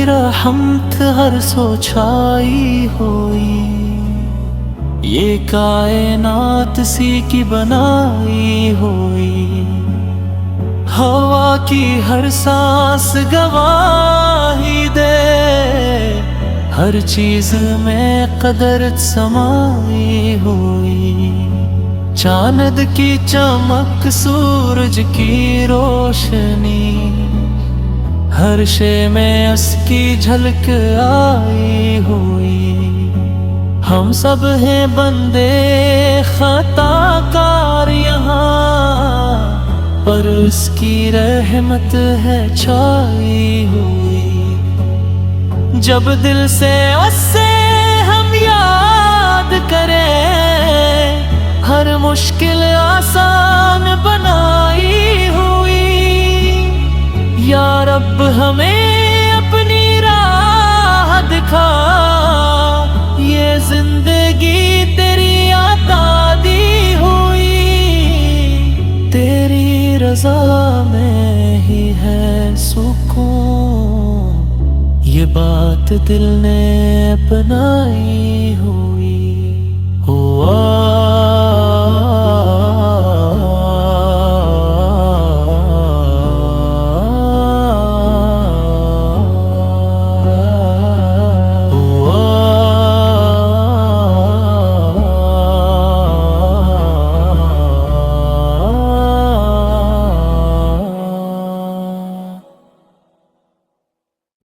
رحمت ہر سو چھائی ہوئی، یہ کائنات سی کی بنائی ہوئی، ہوا کی ہر سانس گواہی دے، ہر چیز میں قدرت سمائی ہوئی، چاند کی چمک سورج کی روشنی، ہر شے میں اس کی جھلک آئی ہوئی، ہم سب ہیں بندے خطا کار یہاں، پر اس کی رحمت ہے چھائی ہوئی، جب دل سے اس سے ہم یاد کریں، ہر مشکل آسان بنائی ہوئی، یا رب ہمیں اپنی راہ دکھا، یہ زندگی تیری عطا دی ہوئی، تیری رضا میں ہی ہے سکون، یہ بات دل نے اپنائی ہوئی۔